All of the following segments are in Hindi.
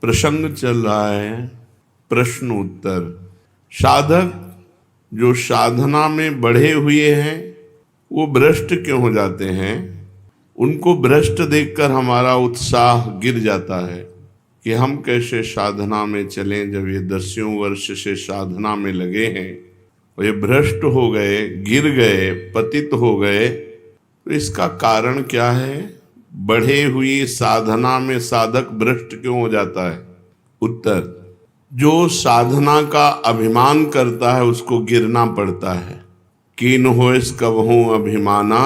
प्रसंग चल रहा है प्रश्न उत्तर। साधक जो साधना में बढ़े हुए हैं वो भ्रष्ट क्यों हो जाते हैं? उनको भ्रष्ट देखकर हमारा उत्साह गिर जाता है कि हम कैसे साधना में चलें, जब ये दसियों वर्ष से साधना में लगे हैं और ये भ्रष्ट हो गए, गिर गए, पतित हो गए। तो इसका कारण क्या है? बढ़े हुई साधना में साधक भ्रष्ट क्यों हो जाता है? उत्तर, जो साधना का अभिमान करता है उसको गिरना पड़ता है। कीन होइस कबहू अभिमाना,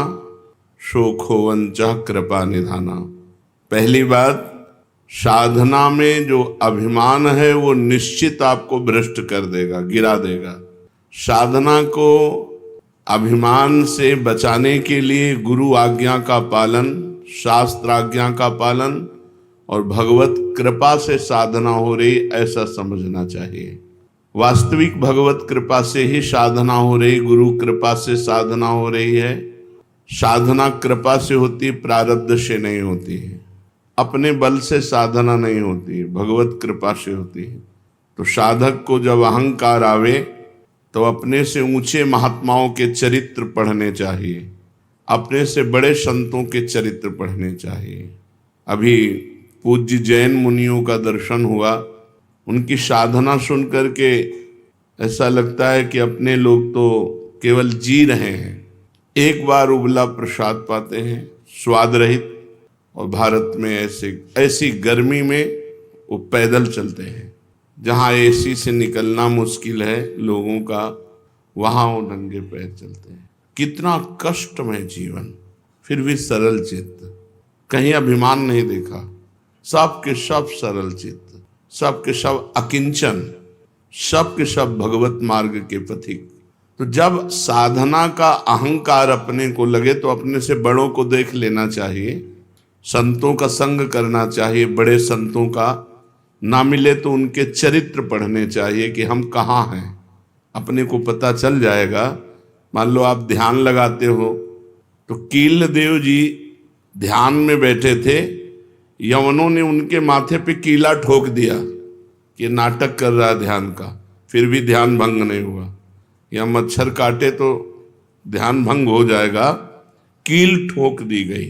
शोक होवंचा कृपा निधाना। पहली बात, साधना में जो अभिमान है वो निश्चित आपको भ्रष्ट कर देगा, गिरा देगा। साधना को अभिमान से बचाने के लिए गुरु आज्ञा का पालन, शास्त्र आज्ञा का पालन और भगवत कृपा से साधना हो रही, ऐसा समझना चाहिए। वास्तविक भगवत कृपा से ही साधना हो रही, गुरु कृपा से साधना हो रही है। साधना कृपा से होती, प्रारब्ध से नहीं होती है। अपने बल से साधना नहीं होती, भगवत कृपा से होती है। तो साधक को जब अहंकार आवे तो अपने से ऊंचे महात्माओं के चरित्र पढ़ने चाहिए, अपने से बड़े संतों के चरित्र पढ़ने चाहिए। अभी पूज्य जैन मुनियों का दर्शन हुआ, उनकी साधना सुन करके ऐसा लगता है कि अपने लोग तो केवल जी रहे हैं। एक बार उबला प्रसाद पाते हैं, स्वाद रहित, और भारत में ऐसी गर्मी में वो पैदल चलते हैं। जहाँ एसी से निकलना मुश्किल है लोगों का, वहाँ वो नंगे पैर चलते हैं। कितना कष्टमय जीवन, फिर भी सरल चित्त, कहीं अभिमान नहीं देखा। सब के सब सरल चित्त, सब के सब अकिंचन, सब के सब भगवत मार्ग के पथिक। तो जब साधना का अहंकार अपने को लगे तो अपने से बड़ों को देख लेना चाहिए, संतों का संग करना चाहिए। बड़े संतों का ना मिले तो उनके चरित्र पढ़ने चाहिए कि हम कहाँ हैं, अपने को पता चल जाएगा। मान लो आप ध्यान लगाते हो तो कील देव जी ध्यान में बैठे थे, यवनों ने उनके माथे पे कीला ठोक दिया कि नाटक कर रहा है ध्यान का, फिर भी ध्यान भंग नहीं हुआ। या मच्छर काटे तो ध्यान भंग हो जाएगा, कील ठोक दी गई,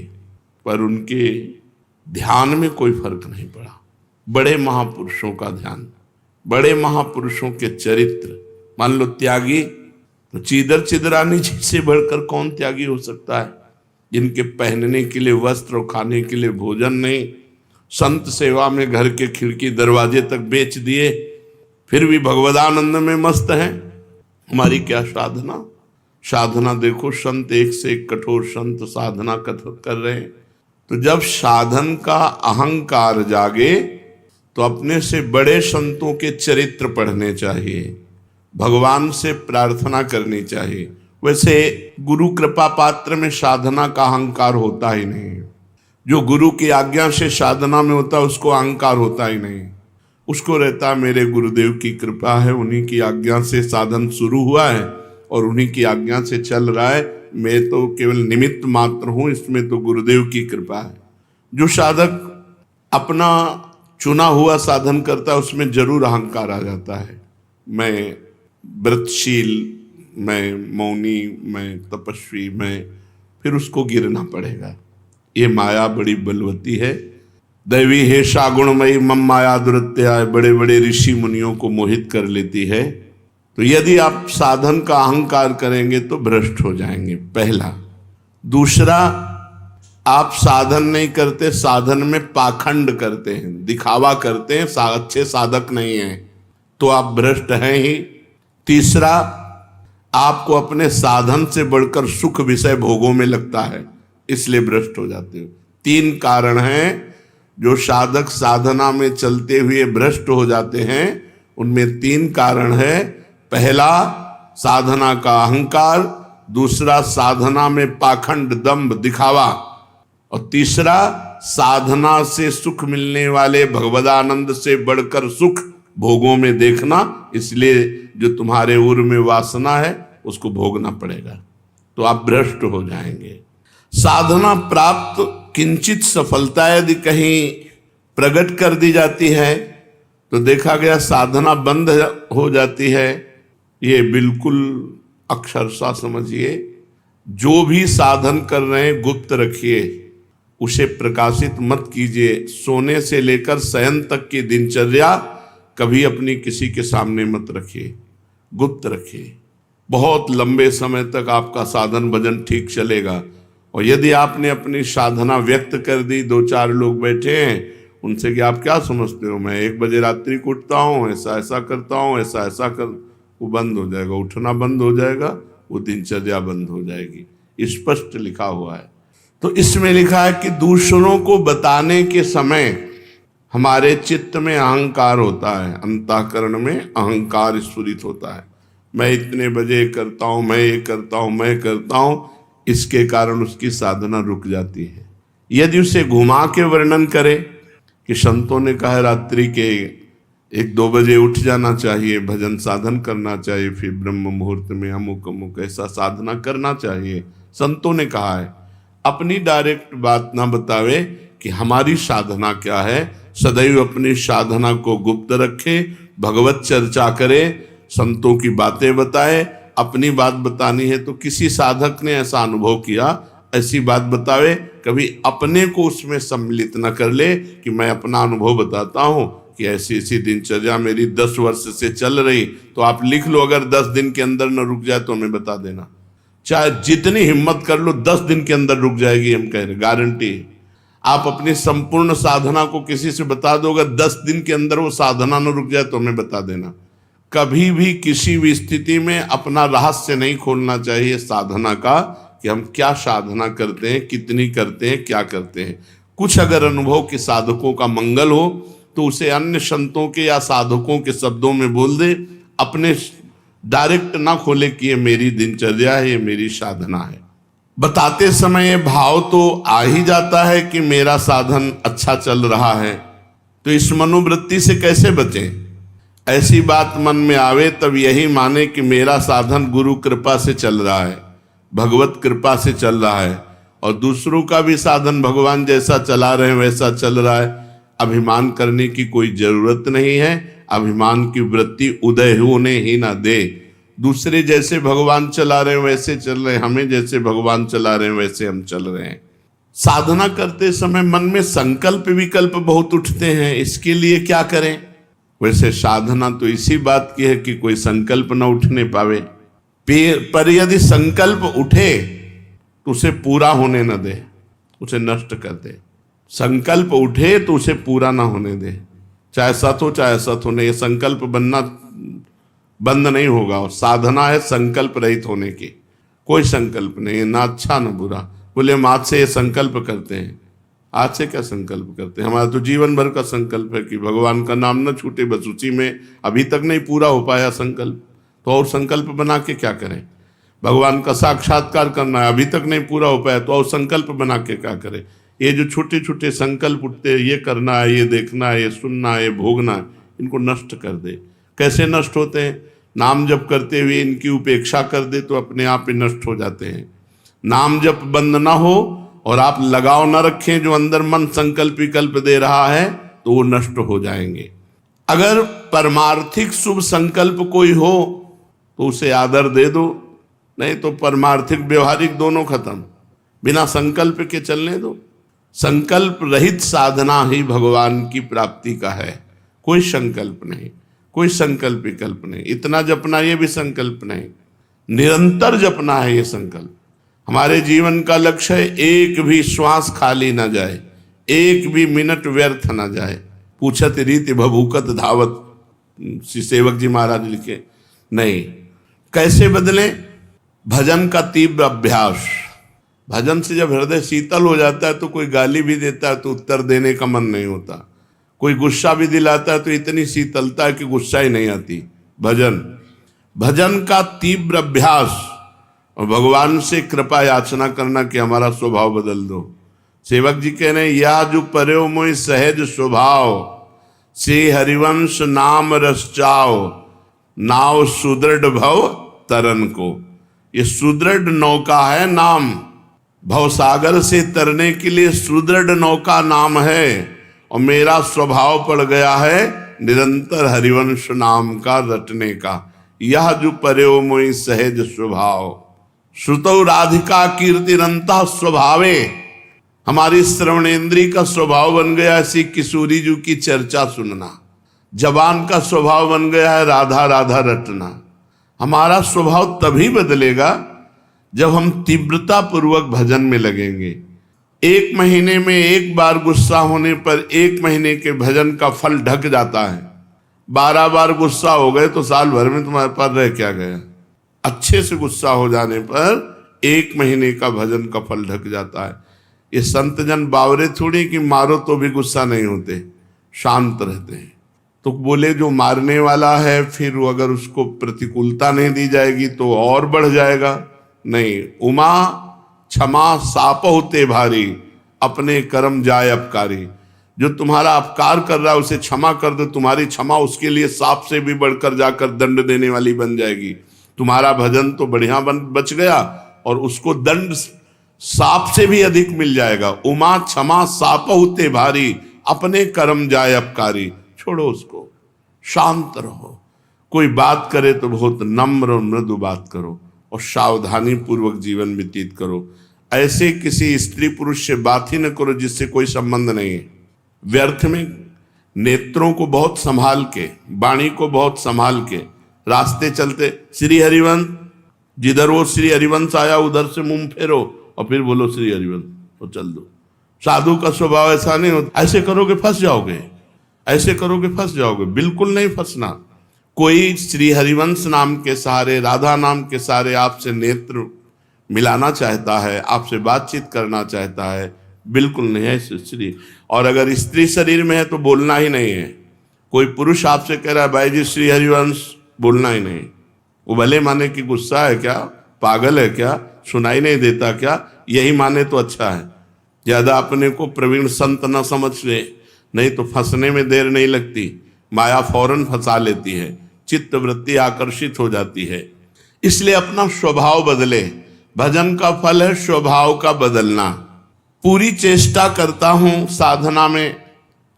पर उनके ध्यान में कोई फर्क नहीं पड़ा। बड़े महापुरुषों का ध्यान, बड़े महापुरुषों के चरित्र। मान लो त्यागी, तो चीदर चिदरानी जी से बढ़कर कौन त्यागी हो सकता है, जिनके पहनने के लिए वस्त्र और खाने के लिए भोजन नहीं, संत सेवा में घर के खिड़की दरवाजे तक बेच दिए, फिर भी भगवदानंद में मस्त हैं। हमारी क्या साधना? साधना देखो, संत एक से एक कठोर संत साधना कर रहे हैं। तो जब साधन का अहंकार जागे तो अपने से बड़े संतों के चरित्र पढ़ने चाहिए, भगवान से प्रार्थना करनी चाहिए। वैसे गुरु कृपा पात्र में साधना का अहंकार होता ही नहीं। जो गुरु की आज्ञा से साधना में होता है उसको अहंकार होता ही नहीं। उसको रहता है मेरे गुरुदेव की कृपा है, उन्हीं की आज्ञा से साधन शुरू हुआ है और उन्हीं की आज्ञा से चल रहा है, मैं तो केवल निमित्त मात्र हूँ, इसमें तो गुरुदेव की कृपा है। जो साधक अपना चुना हुआ साधन करता है उसमें जरूर अहंकार आ जाता है। मैं व्रतशील, मैं मौनी, मैं तपस्वी, मैं, फिर उसको गिरना पड़ेगा। ये माया बड़ी बलवती है। दैवी है सागुणमयी मम माया दुरत्या, बड़े बड़े ऋषि मुनियों को मोहित कर लेती है। तो यदि आप साधन का अहंकार करेंगे तो भ्रष्ट हो जाएंगे, पहला। दूसरा, आप साधन नहीं करते, साधन में पाखंड करते हैं, दिखावा करते हैं, अच्छे साधक नहीं हैं, तो आप भ्रष्ट हैं ही। तीसरा, आपको अपने साधन से बढ़कर सुख विषय भोगों में लगता है, इसलिए भ्रष्ट हो जाते हो। 3 कारण हैं जो साधक साधना में चलते हुए भ्रष्ट हो जाते हैं। उनमें 3 कारण है। पहला, साधना का अहंकार। दूसरा, साधना में पाखंड, दंभ, दिखावा। और तीसरा, साधना से सुख मिलने वाले भगवदानंद से बढ़कर सुख भोगों में देखना। इसलिए जो तुम्हारे उर में वासना है उसको भोगना पड़ेगा, तो आप भ्रष्ट हो जाएंगे। साधना प्राप्त किंचित सफलता यदि कहीं प्रकट कर दी जाती है तो देखा गया साधना बंद हो जाती है। ये बिल्कुल अक्षरशः समझिए, जो भी साधन कर रहे हैं गुप्त रखिए, उसे प्रकाशित मत कीजिए। सोने से लेकर शयन तक की दिनचर्या कभी अपनी किसी के सामने मत रखिए, गुप्त रखिए। बहुत लंबे समय तक आपका साधन भजन ठीक चलेगा। और यदि आपने अपनी साधना व्यक्त कर दी, 2-4 लोग बैठे हैं, उनसे कि आप क्या समझते हो, मैं 1 बजे रात्रि को उठता हूँ, ऐसा ऐसा करता हूँ, ऐसा ऐसा कर, वो बंद हो जाएगा, उठना बंद हो जाएगा, वो दिनचर्या बंद हो जाएगी। स्पष्ट लिखा हुआ है। तो इसमें लिखा है कि दूसरों को बताने के समय हमारे चित्त में अहंकार होता है, अंतःकरण में अहंकार स्फुरित होता है। मैं इतने बजे करता हूँ, मैं ये करता हूँ, मैं करता हूँ, इसके कारण उसकी साधना रुक जाती है। यदि उसे घुमा के वर्णन करे कि संतों ने कहा रात्रि के 1-2 बजे उठ जाना चाहिए, भजन साधन करना चाहिए, फिर ब्रह्म मुहूर्त में अमुक अमुक ऐसा साधना करना चाहिए, संतों ने कहा है। अपनी डायरेक्ट बात ना बतावे कि हमारी साधना क्या है। सदैव अपनी साधना को गुप्त रखे, भगवत चर्चा करे, संतों की बातें बताए। अपनी बात बतानी है तो किसी साधक ने ऐसा अनुभव किया, ऐसी बात बतावे। कभी अपने को उसमें सम्मिलित न कर ले कि मैं अपना अनुभव बताता हूँ कि ऐसी ऐसी दिनचर्या मेरी 10 वर्ष से चल रही। तो आप लिख लो, अगर 10 दिन के अंदर न रुक जाए तो हमें बता देना। चाहे जितनी हिम्मत कर लो, 10 दिन के अंदर रुक जाएगी, हम कह रहे, गारंटी। आप अपनी संपूर्ण साधना को किसी से बता दो, अगर 10 दिन के अंदर वो साधना न रुक जाए तो हमें बता देना। कभी भी किसी भी स्थिति में अपना रहस्य नहीं खोलना चाहिए साधना का, कि हम क्या साधना करते हैं, कितनी करते हैं, क्या करते हैं। कुछ अगर अनुभव के साधकों का मंगल हो तो उसे अन्य संतों के या साधकों के शब्दों में बोल दे, अपने डायरेक्ट ना खोले कि ये मेरी दिनचर्या है, ये मेरी साधना है। बताते समय ये भाव तो आ ही जाता है कि मेरा साधन अच्छा चल रहा है, तो इस मनोवृत्ति से कैसे बचें। ऐसी बात मन में आवे तब यही माने कि मेरा साधन गुरु कृपा से चल रहा है, भगवत कृपा से चल रहा है, और दूसरों का भी साधन भगवान जैसा चला रहे हैं वैसा चल रहा है। अभिमान करने की कोई जरूरत नहीं है। अभिमान की वृत्ति उदय होने ही ना दे। दूसरे जैसे भगवान चला रहे हैं वैसे चल रहे हैं, हमें जैसे भगवान चला रहे हैं वैसे हम चल रहे हैं। साधना करते समय मन में संकल्प विकल्प बहुत उठते हैं, इसके लिए क्या करें। वैसे साधना तो इसी बात की है कि कोई संकल्प न उठने पावे, पर यदि संकल्प उठे तो उसे पूरा होने न दे, उसे नष्ट कर दे। संकल्प उठे तो उसे पूरा ना होने दे, चाहे सत हो चाहे असत हो। नहीं, संकल्प बनना बंद नहीं होगा। और साधना है संकल्प रहित होने की। कोई संकल्प नहीं है, ना अच्छा ना बुरा। बोले हम आज से ये संकल्प करते हैं, आज से क्या संकल्प करते हैं, हमारा तो जीवन भर का संकल्प है कि भगवान का नाम न छूटे, बस उसी में। अभी तक नहीं पूरा हो पाया संकल्प, तो और संकल्प बना के क्या करें। भगवान का साक्षात्कार करना है, अभी तक नहीं पूरा हो पाया, तो और संकल्प बना के क्या करें। ये जो छोटे छोटे संकल्प उठते हैं, ये करना है, ये देखना है, ये सुनना है, ये भोगना है, इनको नष्ट कर दे। कैसे नष्ट होते हैं। नाम जप करते हुए इनकी उपेक्षा कर दे तो अपने आप ही नष्ट हो जाते हैं। नाम जप बंद ना हो और आप लगाव न रखें, जो अंदर मन संकल्प विकल्प दे रहा है, तो वो नष्ट हो जाएंगे। अगर परमार्थिक शुभ संकल्प कोई हो तो उसे आदर दे दो, नहीं तो परमार्थिक व्यवहारिक दोनों खत्म। बिना संकल्प के चलने दो। संकल्प रहित साधना ही भगवान की प्राप्ति का है। कोई संकल्प नहीं, कोई संकल्प विकल्प नहीं। इतना जपना ये भी संकल्प नहीं, निरंतर जपना है ये संकल्प। हमारे जीवन का लक्ष्य है एक भी श्वास खाली ना जाए, एक भी मिनट व्यर्थ ना जाए। पूछत रीति भभूकत धावत, श्री सेवक जी महाराज लिखे। नहीं, कैसे बदलें। भजन का तीव्र अभ्यास। भजन से जब हृदय शीतल हो जाता है तो कोई गाली भी देता है तो उत्तर देने का मन नहीं होता। कोई गुस्सा भी दिलाता है तो इतनी शीतलता है कि गुस्सा ही नहीं आती। भजन का तीव्र अभ्यास और भगवान से कृपा याचना करना कि हमारा स्वभाव बदल दो। सेवक जी कह रहे हैं, या जो पर्यो मोहि सहज स्वभाव, से हरिवंश नाम रस चाओ, नाव सुदृढ़ भव तरन को। ये सुदृढ़ नौका है नाम। भवसागर से तरने के लिए सुदृढ़ नौका नाम है। और मेरा स्वभाव पड़ गया है निरंतर हरिवंश नाम का रटने का। यह जो पर्यो मोहि सहज स्वभाव, श्रुतौ राधिका कीर्तिरंता स्वभावे। हमारी श्रवणेन्द्रिय का स्वभाव बन गया ऐसी किशोरी जी की चर्चा सुनना, जबान का स्वभाव बन गया है राधा राधा रटना। हमारा स्वभाव तभी बदलेगा जब हम तीव्रता पूर्वक भजन में लगेंगे। एक महीने में एक बार गुस्सा होने पर एक महीने के भजन का फल ढक जाता है। 12 बार गुस्सा हो गए तो साल भर में तुम्हारे पास रह क्या गया। अच्छे से गुस्सा हो जाने पर एक महीने का भजन का फल ढक जाता है। ये संत जन बावरे थोड़ी कि मारो तो भी गुस्सा नहीं होते, शांत रहते हैं। तो बोले जो मारने वाला है फिर वो अगर उसको प्रतिकूलता नहीं दी जाएगी तो और बढ़ जाएगा। नहीं, उमा क्षमा साप होते भारी, अपने कर्म जाए अपकारी। जो तुम्हारा अपकार कर रहा है उसे क्षमा कर दो, तुम्हारी क्षमा उसके लिए सांप से भी बढ़कर जाकर दंड देने वाली बन जाएगी। तुम्हारा भजन तो बढ़िया बच गया और उसको दंड सांप से भी अधिक मिल जाएगा। उमा क्षमा साप होते भारी, अपने कर्म जाए अपकारी। छोड़ो उसको, शांत रहो। कोई बात करे तो बहुत नम्र और मृदु बात करो और सावधानी पूर्वक जीवन व्यतीत करो। ऐसे किसी स्त्री पुरुष से बात ही न करो जिससे कोई संबंध नहीं है। व्यर्थ में नेत्रों को बहुत संभाल के, वाणी को बहुत संभाल के रास्ते चलते, श्री हरिवंश, जिधर वो श्री हरिवंश आया उधर से मुंह फेरो और फिर बोलो श्री हरिवंश तो चल दो। साधु का स्वभाव ऐसा नहीं होता। ऐसे करोगे फंस जाओगे, ऐसे करोगे फंस जाओगे। बिल्कुल नहीं फंसना। कोई श्री हरिवंश नाम के सहारे, राधा नाम के सहारे आपसे नेत्र मिलाना चाहता है, आपसे बातचीत करना चाहता है, बिल्कुल नहीं है स्त्री। और अगर स्त्री शरीर में है तो बोलना ही नहीं है। कोई पुरुष आपसे कह रहा है भाई जी श्री हरिवंश, बोलना ही नहीं। वो भले माने कि गुस्सा है क्या, पागल है क्या, सुनाई नहीं देता क्या, यही माने तो अच्छा है। ज्यादा अपने को प्रवीण संत न समझ ले, नहीं तो फंसने में देर नहीं लगती। माया फौरन फंसा लेती है, चित्त वृत्ति आकर्षित हो जाती है। इसलिए अपना स्वभाव बदले। भजन का फल है स्वभाव का बदलना। पूरी चेष्टा करता हूं साधना में,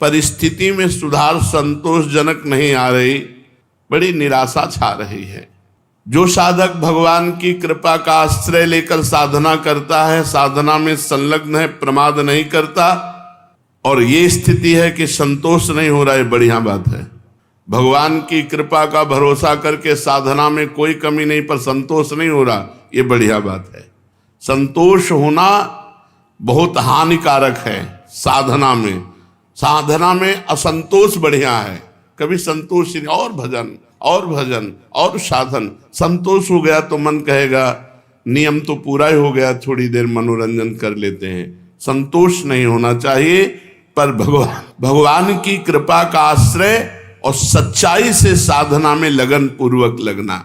परिस्थिति में सुधार संतोषजनक नहीं आ रही, बड़ी निराशा छा रही है। जो साधक भगवान की कृपा का आश्रय लेकर साधना करता है, साधना में संलग्न है, प्रमाद नहीं करता, और ये स्थिति है कि संतोष नहीं हो रहा है, बढ़िया बात है। भगवान की कृपा का भरोसा करके साधना में कोई कमी नहीं पर संतोष नहीं हो रहा, ये बढ़िया बात है। संतोष होना बहुत हानिकारक है साधना में। साधना में असंतोष बढ़िया है। कभी संतोष नहीं, और भजन और भजन और साधन। संतोष हो गया तो मन कहेगा नियम तो पूरा ही हो गया, थोड़ी देर मनोरंजन कर लेते हैं। संतोष नहीं होना चाहिए, पर भगवान की कृपा का आश्रय और सच्चाई से साधना में लगन पूर्वक लगना।